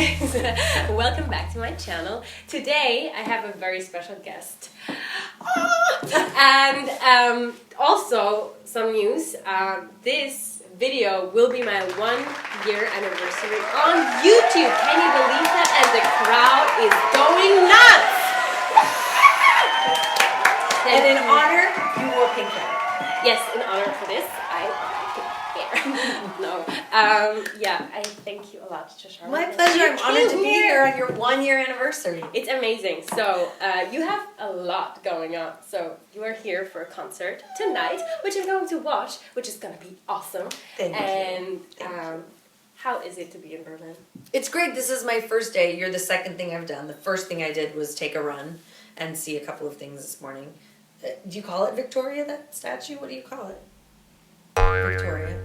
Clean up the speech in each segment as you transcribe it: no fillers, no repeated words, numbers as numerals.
guys, welcome back to my channel. Today I have a very special guest. And also some news. This video will be my 1-year anniversary on YouTube. Can you believe that? And the crowd is going nuts. And in honor, you wore pink hair. Yes, in honor for this, I no. Yeah, I thank you a lot, Shoshana. My pleasure. I'm honored to be here on your 1-year anniversary. It's amazing. So, you have a lot going on. So, you are here for a concert tonight, which I'm going to watch, which is going to be awesome. Thank you. And how is it to be in Berlin? It's great. This is my first day. You're the second thing I've done. The first thing I did was take a run and see a couple of things this morning. Do you call it Victoria, that statue? What do you call it? Victoria.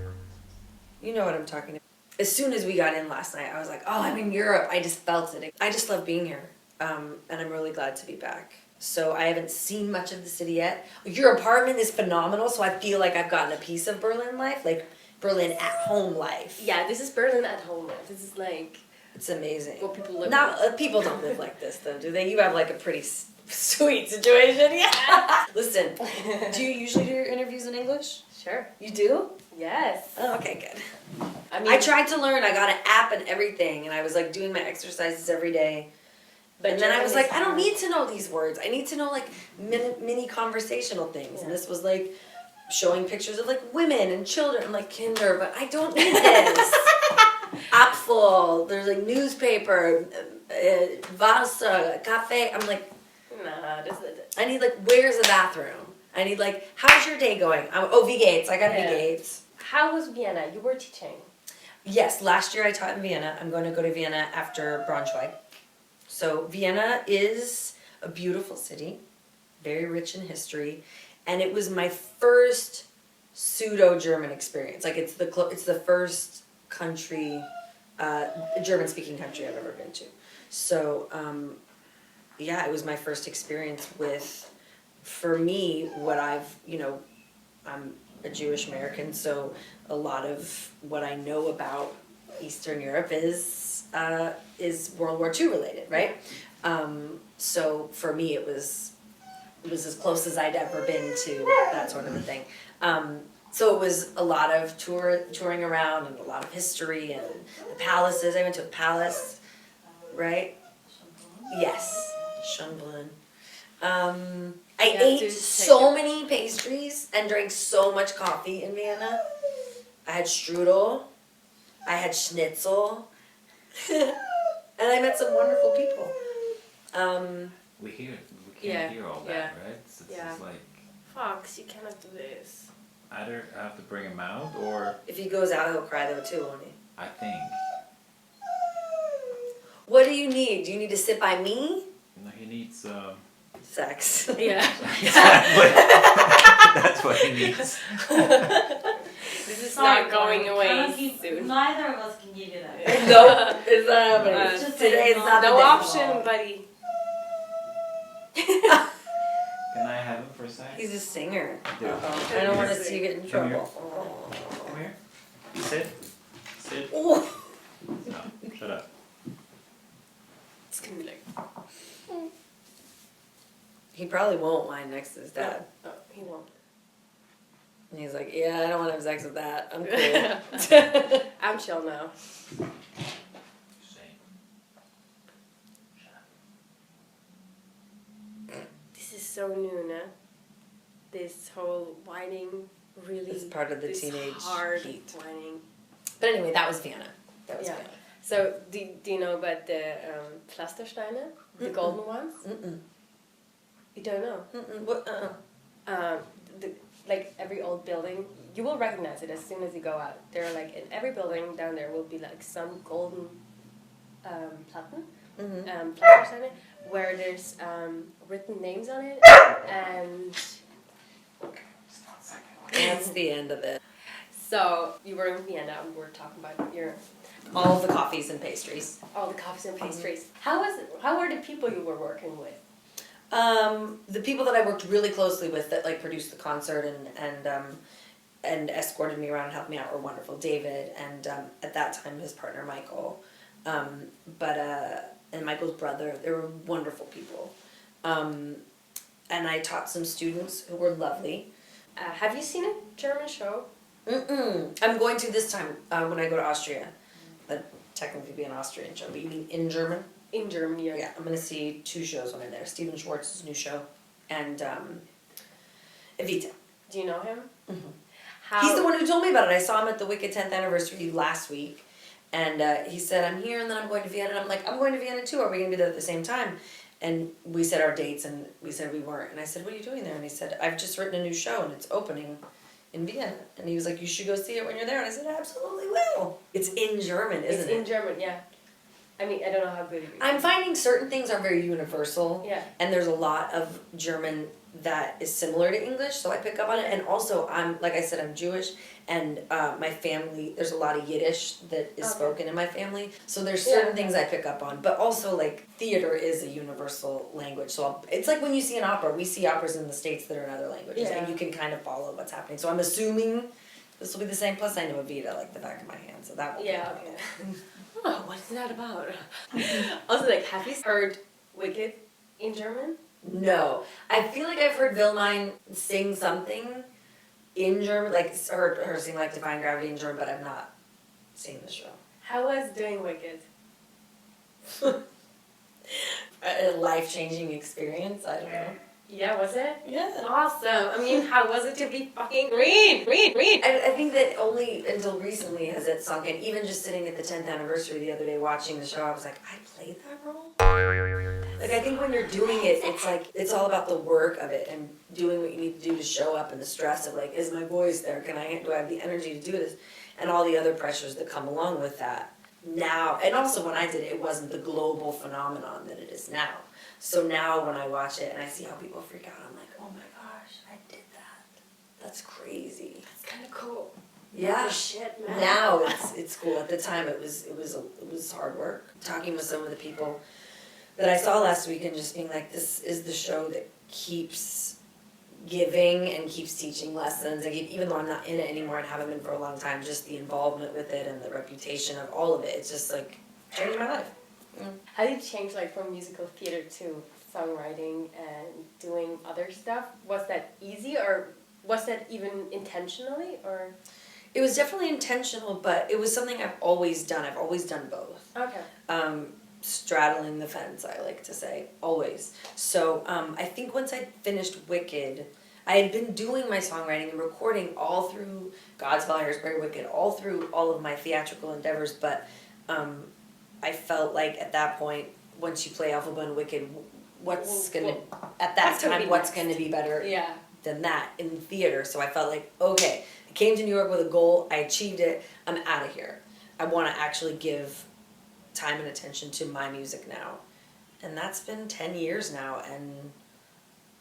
You know what I'm talking about. As soon as we got in last night, I was like, oh, I'm in Europe. I just felt it. I just love being here. And I'm really glad to be back. So I haven't seen much of the city yet. Your apartment is phenomenal, so I feel like I've gotten a piece of Berlin life, like Berlin at home life. Yeah, this is Berlin at home life. This is like... It's amazing. What people live with. People don't live like this, though, do they? You have like a pretty sweet situation. Yeah. Listen, do you usually do your interviews in English? Sure. You do? Yes. Oh, okay, good. I tried to learn. I got an app and everything, and I was like doing my exercises every day. But then I was like, I don't need to know these words. I need to know like mini conversational things. Yeah. And this was like showing pictures of like women and children. I'm like, Kinder, but I don't need this. Apfel, there's like newspaper, Wasser, cafe. I'm like, nah, this is it. I need like, where's the bathroom? I need like, how's your day going? Wie geht's? I got Wie geht's. How was Vienna? You were teaching. Yes, last year I taught in Vienna. I'm going to go to Vienna after Braunschweig. So Vienna is a beautiful city, very rich in history, and it was my first pseudo-German experience. Like it's the first country, German-speaking country I've ever been to. So yeah, it was my first experience with. For me, what I'm a Jewish American, so a lot of what I know about Eastern Europe is World War II related, right? So for me, it was as close as I'd ever been to that sort of a thing. So it was a lot of touring around and a lot of history and the palaces. I went to a palace, right? Yes, Schönbrunn. I ate so many pastries and drank so much coffee in Vienna. I had strudel, I had schnitzel, and I met some wonderful people. We can't hear all that, right? So it's like... Fox, you cannot do this. Either I have to bring him out, or... If he goes out, he'll cry though too, won't he? I think. What do you need? Do you need to sit by me? No, he needs... Sex. Yeah. Exactly. That's what he needs. This is not going away soon. Neither of us can give you that. No, it's not happening. Today is not no the day. option, buddy. Can I have him for a second? He's a singer. Uh-oh. I don't want to see you get in Come here. trouble. Come here. Sit. Sit. Oh. No, shut up. It's gonna be like... He probably won't whine next to his dad. Oh, he won't. And he's like, yeah, I don't want to have sex with that. I'm cool. I'm chill now. This is so new, no? This whole whining, really... It's part of the teenage hard heat. whining. But anyway, that was Vienna. Vienna. So, do you know about the Pflastersteine? The golden ones? Mm-mm. You don't know? Mm-mm. What? Like every old building, you will recognize it as soon as you go out. There are like in every building down there will be like some golden platten, Pflastersteine, where there's written names on it, and That's the end of it. So you were in Vienna, and we were talking about your all of the coffees and pastries. All the coffees and pastries. How were the people you were working with? The people that I worked really closely with that like produced the concert and escorted me around and helped me out were wonderful. David and at that time his partner Michael. And Michael's brother, they were wonderful people. And I taught some students who were lovely. Have you seen a German show? I'm going to this time when I go to Austria. That'd technically be an Austrian show, but you mean in German? In Germany, yeah. Yeah, I'm going to see 2 shows when I'm there. Stephen Schwartz's new show and Evita. Do you know him? Mm-hmm. He's the one who told me about it. I saw him at the Wicked 10th anniversary last week. And he said, I'm here and then I'm going to Vienna. And I'm like, I'm going to Vienna too. Are we going to be there at the same time? And we said our dates and we said we weren't. And I said, what are you doing there? And he said, I've just written a new show and it's opening in Vienna. And he was like, you should go see it when you're there. And I said, I absolutely will. It's in German, isn't it? It's in German, yeah. I mean, I don't know how good it is. I'm finding certain things are very universal. Yeah. And there's a lot of German that is similar to English, so I pick up on it. And also, like I said, I'm Jewish, and my family, there's a lot of Yiddish that is spoken in my family. So there's certain things I pick up on. But also, like, theater is a universal language. So it's like when you see an opera. We see operas in the States that are in other languages, and you can kind of follow what's happening. So I'm assuming this will be the same. Plus, I know Evita like the back of my hand, so that will okay. Oh, what is that about? Also, like, have you heard Wicked in German? No. I feel like I've heard Wilmine sing something in German, like heard her sing like Defying Gravity in German, but I've not seen the show. How was doing Wicked? A life-changing experience, I don't know. Yeah, was it? Yeah. Awesome. I mean, how was it to be fucking green? I think that only until recently has it sunk in. Even just sitting at the 10th anniversary the other day watching the show, I was like, I played that role? Like, I think when you're doing it, it's like, it's all about the work of it and doing what you need to do to show up and the stress of like, is my voice there? Do I have the energy to do this? And all the other pressures that come along with that. Now, and also when I did it, it wasn't the global phenomenon that it is now. So now when I watch it and I see how people freak out, I'm like, oh my gosh, I did that. That's crazy. That's kind of cool. Yeah. Shit, man. Now it's cool. At the time it was hard work. Talking with some of the people that I saw last week and just being like, this is the show that keeps giving and keeps teaching lessons. And even though I'm not in it anymore and haven't been for a long time, just the involvement with it and the reputation of all of it, it's just like changed my life. How did you change like from musical theater to songwriting and doing other stuff? Was that easy or was that even intentionally or? It was definitely intentional, but it was something I've always done. I've always done both. Okay. Straddling the fence, I like to say, always. So I think once I finished Wicked, I had been doing my songwriting and recording all through Godspell, Harrisburg, Wicked, all through all of my theatrical endeavors, but I felt like at that point, once you play Alphaba and Wicked, what's gonna be better than that in theater? So I felt like, okay, I came to New York with a goal, I achieved it, I'm out of here. I want to actually give time and attention to my music now. And that's been 10 years now, and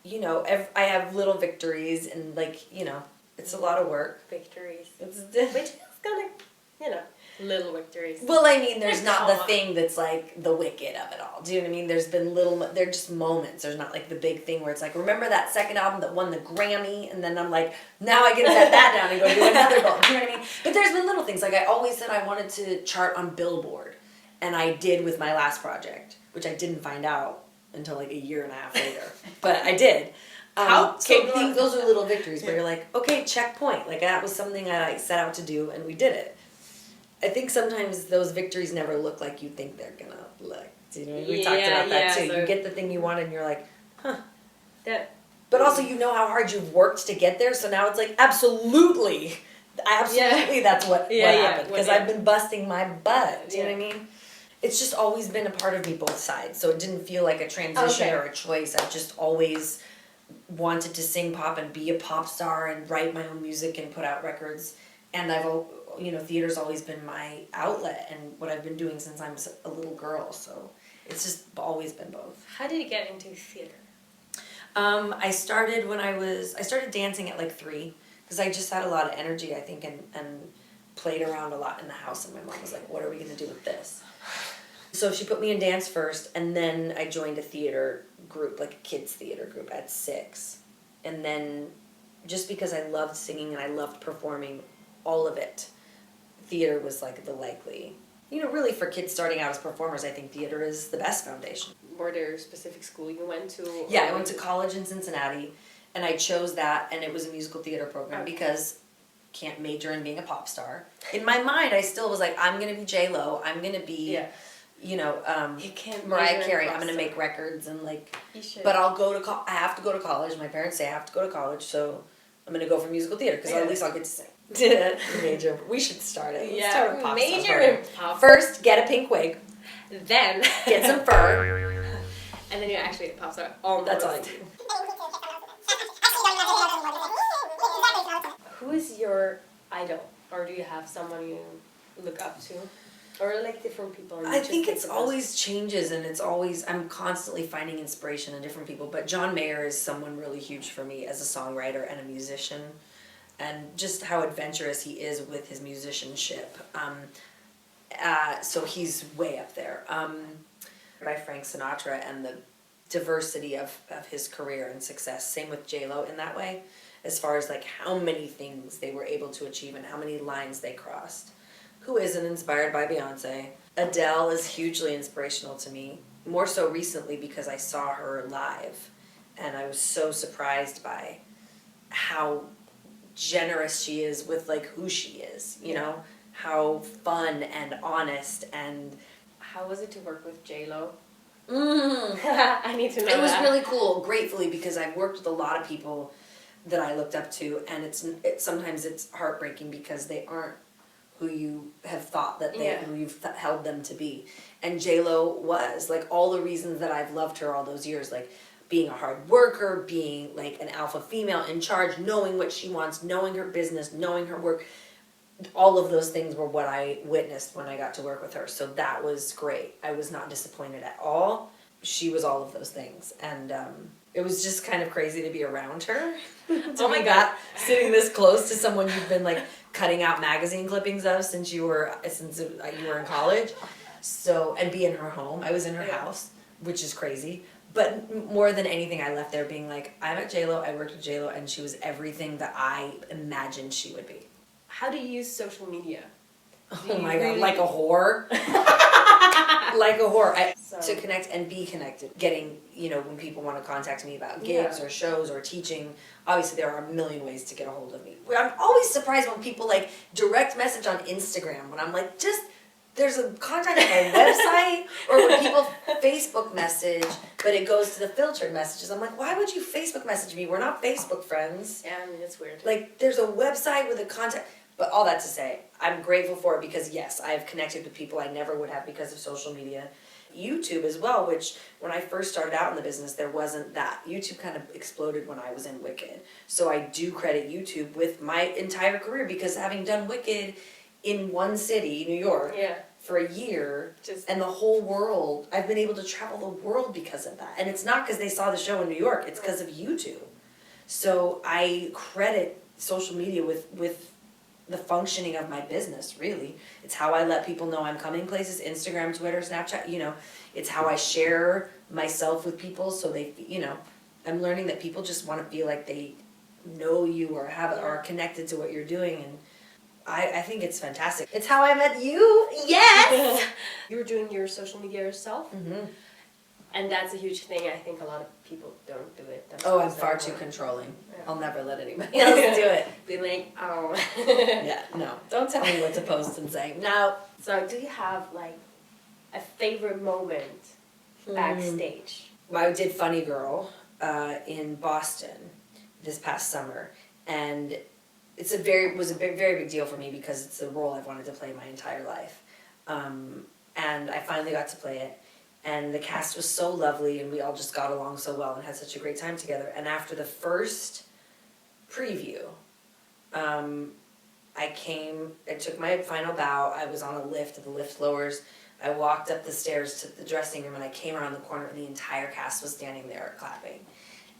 you know, I have little victories, and like, you know, it's a lot of work. Victories. Which is kind of, you know, little victories. Well, I mean, there's not the thing that's like the Wicked of it all. Do you know what I mean? There's been they're just moments. There's not like the big thing where it's like, remember that second album that won the Grammy? And then I'm like, now I can set that down and go do another goal. Do you know what I mean? But there's been little things. Like I always said I wanted to chart on Billboard. And I did with my last project, which I didn't find out until like a year and a half later. But I did. Those are little victories where you're like, okay, checkpoint. Like that was something I set out to do, and we did it. I think sometimes those victories never look like you think they're gonna look. Do you know what I mean? We talked about that too. So you get the thing you wanted, and you're like, huh. But also, you know how hard you've worked to get there, so now it's like, absolutely, that's what happened. Because I've been busting my butt. Do you know what I mean? It's just always been a part of me, both sides. So it didn't feel like a transition or a choice. I've just always wanted to sing pop and be a pop star and write my own music and put out records. And theater's always been my outlet and what I've been doing since I was a little girl. So it's just always been both. How did you get into theater? I started dancing at like 3 because I just had a lot of energy, I think, and played around a lot in the house. And my mom was like, what are we going to do with this? So she put me in dance first, and then I joined a theater group, like a kids theater group at 6. And then just because I loved singing and I loved performing all of it, theater was like the likely You know, really for kids starting out as performers, I think theater is the best foundation. Were there a specific school you went to? Yeah, I went to college in Cincinnati, and I chose that, and it was a musical theater program because can't major in being a pop star. In my mind, I still was like, I'm gonna be J-Lo, I'm gonna be, you know, you can't Mariah Carey, I'm gonna make records and like, you should. but I'll go to, I have to go to college, my parents say I have to go to college, so I'm gonna go for musical theater, because at least I'll get to sing. Major, we should start it. Let's start a pop major star in pop. First, get a pink wig, Then get some fur, and then you're actually a pop star. Almost. that's all I do. Who is your idol, or do you have someone you look up to, or like different people? And you I just think take it's the always changes, and it's always, I'm constantly finding inspiration in different people, but John Mayer is someone really huge for me as a songwriter and a musician, and just how adventurous he is with his musicianship. So he's way up there. By Frank Sinatra and the diversity of his career and success. Same with J-Lo in that way, as far as like how many things they were able to achieve and how many lines they crossed. Who isn't inspired by Beyonce? Adele is hugely inspirational to me, more so recently because I saw her live, and I was so surprised by how generous she is with like who she is, you know, how fun and honest. And How was it to work with J-Lo? mm, I need to know. it was that. really cool, gratefully, because I've worked with a lot of people that I looked up to, and sometimes it's heartbreaking because they aren't who you have thought that who you've held them to be. And J-Lo was, like, all the reasons that I've loved her all those years, like being a hard worker, being like an alpha female in charge, knowing what she wants, knowing her business, knowing her work. All of those things were what I witnessed when I got to work with her. So that was great. I was not disappointed at all. She was all of those things. And it was just kind of crazy to be around her. Oh my God. Sitting this close to someone you've been like cutting out magazine clippings of since you were in college. So, and be in her home. I was in her house, which is crazy. But more than anything, I left there being like, I met J-Lo, I worked with J-Lo, and she was everything that I imagined she would be. How do you use social media? Oh my God, like a whore. Like a whore. To connect and be connected. Getting, when people want to contact me about gigs or shows or teaching, obviously there are a million ways to get a hold of me. I'm always surprised when people like direct message on Instagram, when I'm like, there's a contact on my website, or when people Facebook message, but it goes to the filtered messages. I'm like, why would you Facebook message me? We're not Facebook friends. Yeah, I mean, it's weird. Like, there's a website with a contact. But all that to say, I'm grateful for it because, yes, I've connected with people I never would have because of social media. YouTube as well, which when I first started out in the business, there wasn't that. YouTube kind of exploded when I was in Wicked. So I do credit YouTube with my entire career because having done Wicked in one city, New York, for a year, and the whole world, I've been able to travel the world because of that. And it's not because they saw the show in New York, it's because of YouTube. So I credit social media with the functioning of my business, really. It's how I let people know I'm coming places, Instagram, Twitter, Snapchat, it's how I share myself with people so they, I'm learning that people just want to feel like they know you or are connected to what you're doing, and I think it's fantastic. It's how I met you. Yes! You were doing your social media yourself? Mm-hmm. And that's a huge thing. I think a lot of people don't do it. I'm far too controlling. Yeah. I'll never let anybody else do it. Be like, oh. Yeah, no. Don't tell me what to post and say. No. So do you have like a favorite moment backstage? I did Funny Girl in Boston this past summer, and was a very big deal for me because it's a role I've wanted to play my entire life, and I finally got to play it. And the cast was so lovely, and we all just got along so well and had such a great time together. And after the first preview, I took my final bow. I was on a lift, the lift lowers. I walked up the stairs to the dressing room, and I came around the corner, and the entire cast was standing there clapping.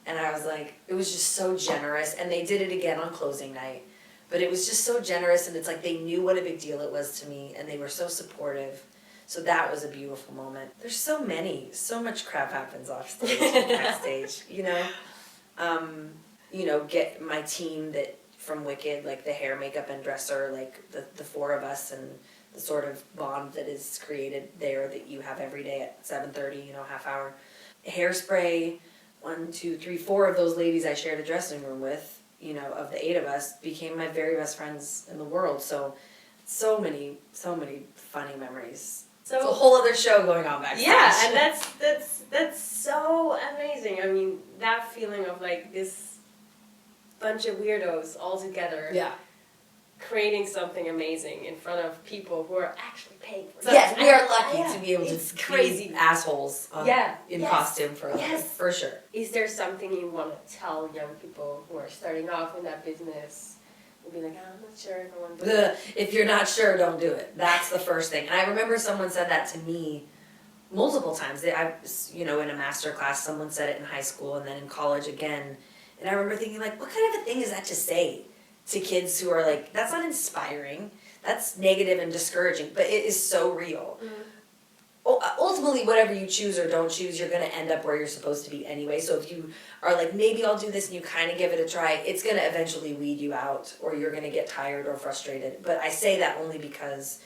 And I was like, it was just so generous. And they did it again on closing night. But it was just so generous, and it's like they knew what a big deal it was to me, and they were so supportive. So that was a beautiful moment. There's so much crap happens off stage and backstage, get my team from Wicked, like the hair, makeup, and dresser, like the four of us, and the sort of bond that is created there that you have every day at 7:30, half hour. Hairspray, 1, 2, 3, 4 of those ladies I shared a dressing room with, of the 8 of us, became my very best friends in the world. So many funny memories. So it's a whole other show going on backstage. Yeah, and that's so amazing. I mean, that feeling of like this bunch of weirdos all together. Yeah. Creating something amazing in front of people who are actually paying for it. Yes, we are lucky to be able it's to crazy. be assholes in costume for for sure. Is there something you want to tell young people who are starting off in that business? We'll be like, I'm not sure if I want to do it. If you're not sure, don't do it. That's the first thing. And I remember someone said that to me multiple times. In a master class, someone said it in high school and then in college again. And I remember thinking, like, what kind of a thing is that to say to kids who are like, that's not inspiring, that's negative and discouraging, but it is so real. Ultimately, whatever you choose or don't choose, you're going to end up where you're supposed to be anyway. So if you are like, maybe I'll do this, and you kind of give it a try, it's going to eventually weed you out, or you're going to get tired or frustrated. But I say that only because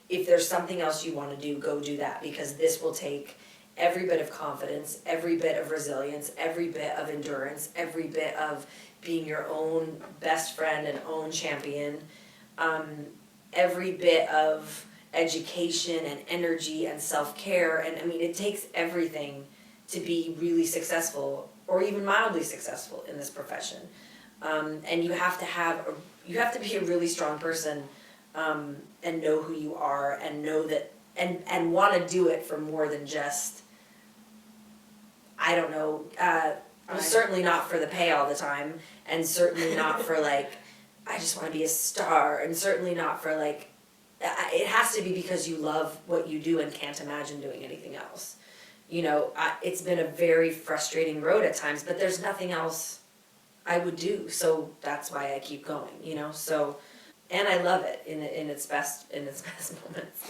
if there's something else you want to do, go do that, because this will take every bit of confidence, every bit of resilience, every bit of endurance, every bit of being your own best friend and own champion, every bit of education and energy and self-care. And I mean, it takes everything to be really successful or even mildly successful in this profession. And you have to be a really strong person, and know who you are, and know that, and want to do it for more than just, I don't know, certainly not for the pay all the time, and certainly not for like, I just want to be a star, and certainly not for like, it has to be because you love what you do and can't imagine doing anything else. It's been a very frustrating road at times, but there's nothing else I would do, so that's why I keep going, so, and I love it in its best moments.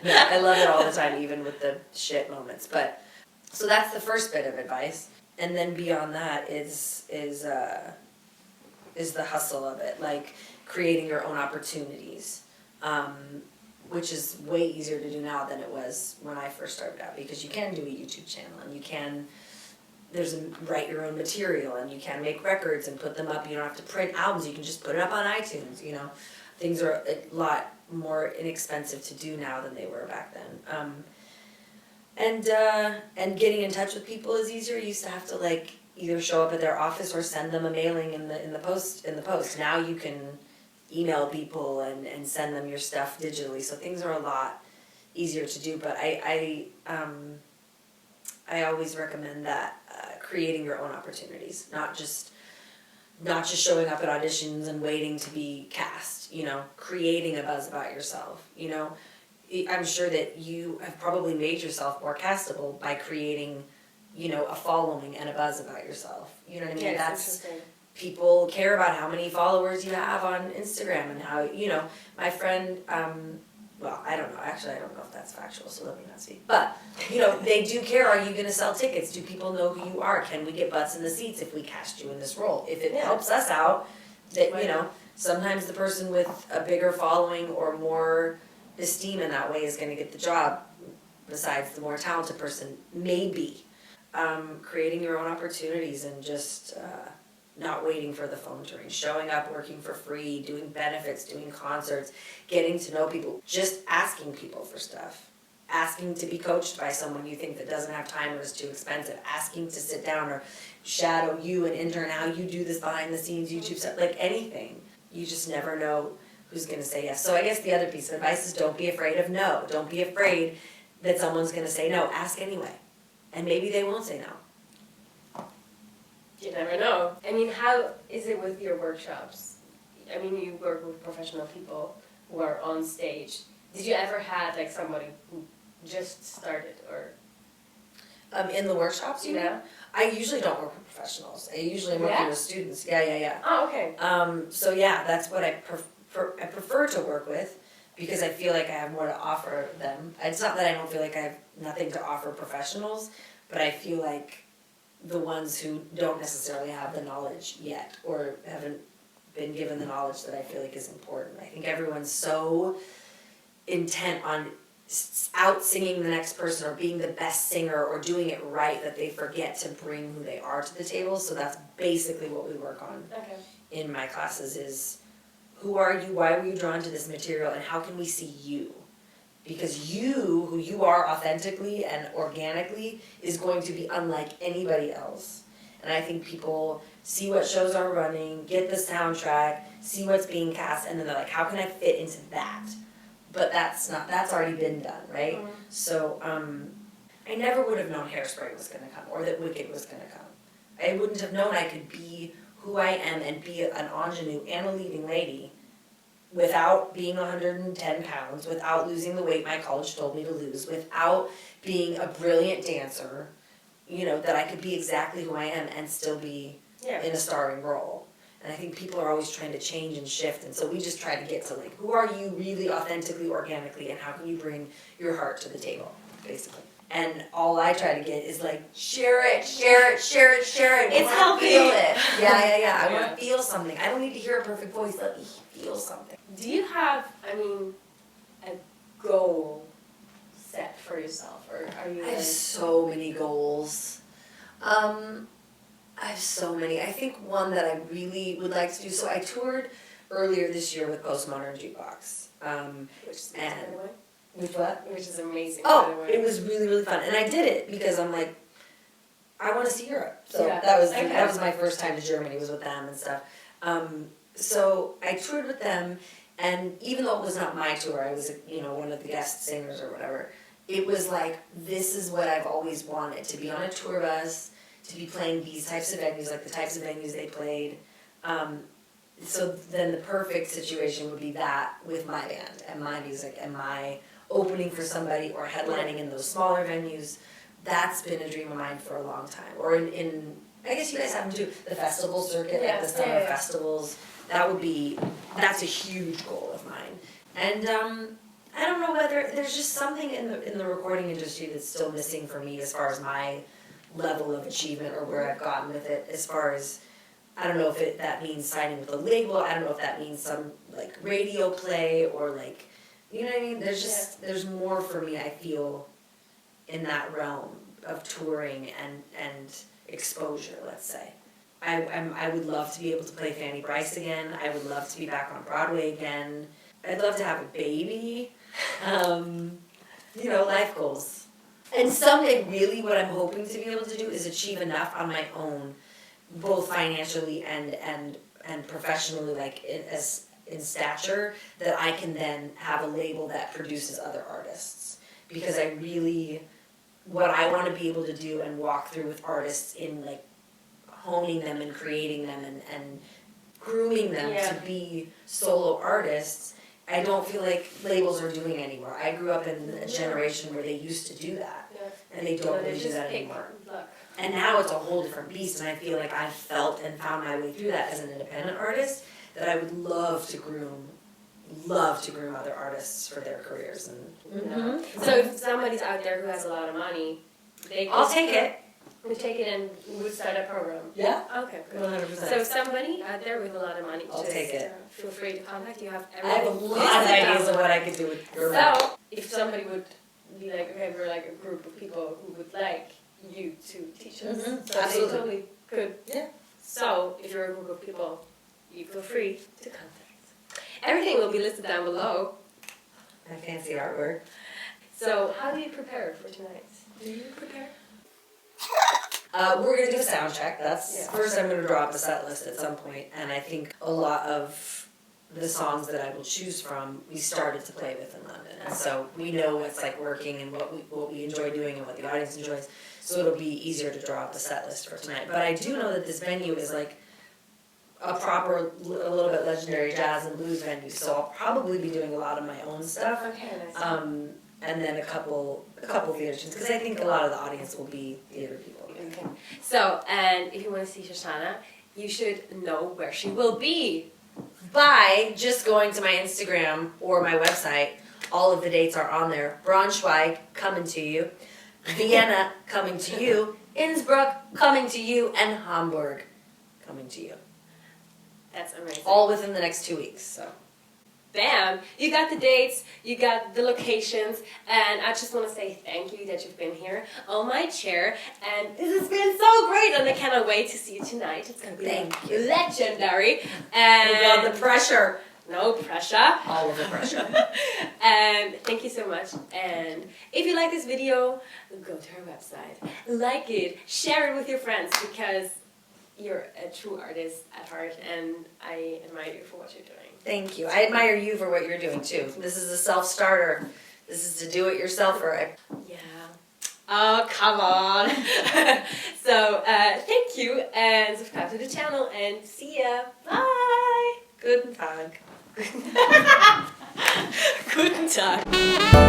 Yeah, I love it all the time, even with the shit moments, but, so that's the first bit of advice. And then beyond that is the hustle of it, like creating your own opportunities, which is way easier to do now than it was when I first started out, because you can do a YouTube channel, and you can write your own material, and you can make records and put them up. You don't have to print albums, you can just put it up on iTunes, Things are a lot more inexpensive to do now than they were back then. And getting in touch with people is easier. You used to have to like either show up at their office or send them a mailing in the post. Now you can email people and send them your stuff digitally. So things are a lot easier to do. But I always recommend that creating your own opportunities, not just showing up at auditions and waiting to be cast. Creating a buzz about yourself. I'm sure that you have probably made yourself more castable by creating, a following and a buzz about yourself. You know what I mean? Yeah, that's people care about how many followers you have on Instagram and how, my friend, well, I don't know. Actually, I don't know if that's factual, so let me not speak. But, they do care. Are you going to sell tickets? Do people know who you are? Can we get butts in the seats if we cast you in this role? If it helps us out, that, sometimes the person with a bigger following or more esteem in that way is going to get the job, besides the more talented person, maybe. Creating your own opportunities and just not waiting for the phone to ring, showing up, working for free, doing benefits, doing concerts, getting to know people, just asking people for stuff, asking to be coached by someone you think that doesn't have time or is too expensive, asking to sit down or shadow you and intern how you do this behind the scenes YouTube stuff, like anything. You just never know who's going to say yes. So I guess the other piece of advice is don't be afraid of no. Don't be afraid that someone's going to say no. Ask anyway. And maybe they won't say no. You never know. I mean, how is it with your workshops? I mean, you work with professional people who are on stage. Did you ever have like somebody who just started or? In the workshops, you know? I usually don't work with professionals. I usually am working with students. Yeah. Oh, okay. So yeah, that's what I prefer to work with, because I feel like I have more to offer them. It's not that I don't feel like I have nothing to offer professionals, but I feel like the ones who don't necessarily have the knowledge yet or haven't been given the knowledge that I feel like is important. I think everyone's so intent on out singing the next person or being the best singer or doing it right that they forget to bring who they are to the table. So that's basically what we work on in my classes is who are you, why were you drawn to this material, and how can we see you? Because you, who you are authentically and organically, is going to be unlike anybody else. And I think people see what shows are running, get the soundtrack, see what's being cast, and then they're like, how can I fit into that? But that's already been done, right? Mm-hmm. So I never would have known Hairspray was gonna come, or that Wicked was gonna come. I wouldn't have known I could be who I am and be an ingenue and a leading lady without being 110 pounds, without losing the weight my college told me to lose, without being a brilliant dancer, you know, that I could be exactly who I am and still be in a starring role. And I think people are always trying to change and shift, and so we just try to get to like, who are you really authentically, organically, and how can you bring your heart to the table, basically. And all I try to get is like, share it. It's helping. Feel it. Yeah. I want to feel something. I don't need to hear a perfect voice. Let me feel something. Do you have, a goal set for yourself, or are you? I have so many goals. I have so many. I think one that I really would like to do. So I toured earlier this year with Postmodern Jukebox. Which is amazing, by the way. With what? Which is amazing. Oh, by the way. It was really, really fun, and I did it because I'm like, I want to see Europe. So yeah. that was my first time to Germany. Was with them and stuff. So I toured with them, and even though it was not my tour, I was one of the guest singers or whatever. It was like, this is what I've always wanted, to be on a tour bus, to be playing these types of venues, like the types of venues they played. So then the perfect situation would be that with my band and my music and my opening for somebody or headlining in those smaller venues. That's been a dream of mine for a long time. Or in I guess you guys have them too, the festival circuit, like the summer festivals. That's a huge goal of mine. And I don't know whether there's just something in the recording industry that's still missing for me as far as my level of achievement or where I've gotten with it. As far as, I don't know if that means signing with a label. I don't know if that means some like radio play or like, you know what I mean. There's more for me, I feel, in that realm of touring and exposure. Let's say. I would love to be able to play Fanny Brice again. I would love to be back on Broadway again. I'd love to have a baby. Life goals. And someday, really, what I'm hoping to be able to do is achieve enough on my own, both financially and professionally, like in stature, that I can then have a label that produces other artists. Because what I want to be able to do and walk through with artists in like honing them and creating them and grooming them to be solo artists, I don't feel like labels are doing anymore. I grew up in a generation where they used to do that, and they don't really do that anymore. And now it's a whole different beast, and I feel like I've felt and found my way through that as an independent artist, that I would love to groom other artists for their careers. And So if somebody's out there who has a lot of money, I'll take it. We take it and we would start a program. Yeah. Okay, good. 100%. So somebody out there with a lot of money, I'll take it. Feel free to contact. You have I have a lot of ideas of what I could do with your So if somebody would be like, okay, we're like a group of people who would like you to teach us. So absolutely. they totally could. Yeah. So if you're a group of people, you feel free to contact. Everything will be listed down below. My fancy artwork. So how do you prepare for tonight? Do you prepare? We're going to do a sound check. First I'm going to draw up a set list at some point, and I think a lot of the songs that I will choose from, we started to play with in London, and so we know what's like working and what we enjoy doing and what the audience enjoys, so it'll be easier to draw up a set list for tonight. But I do know that this venue is like a proper, a little bit legendary jazz and blues venue, so I'll probably be doing a lot of my own stuff. Okay, nice. And then a couple theater tunes, because I think a lot of the audience will be theater people. Okay. So, and if you want to see Shoshana, you should know where she will be. By just going to my Instagram or my website. All of the dates are on there. Braunschweig, coming to you. Vienna, coming to you. Innsbruck, coming to you. And Hamburg, coming to you. That's amazing. All within the next 2 weeks, so. bam, you got the dates, you got the locations, and I just want to say thank you that you've been here on my chair, and this has been so great, and I cannot wait to see you tonight. It's going to be legendary. And Oh God, the pressure. No pressure. All of the pressure. And thank you so much. And if you like this video, go to our website, like it, share it with your friends, because you're a true artist at heart, and I admire you for what you're doing. Thank you. I admire you for what you're doing too. This is a self-starter. This is to do-it-yourselfer. Yeah. Oh, come on. So, thank you, and subscribe to the channel, and see ya. Bye. Guten Tag. Guten Tag.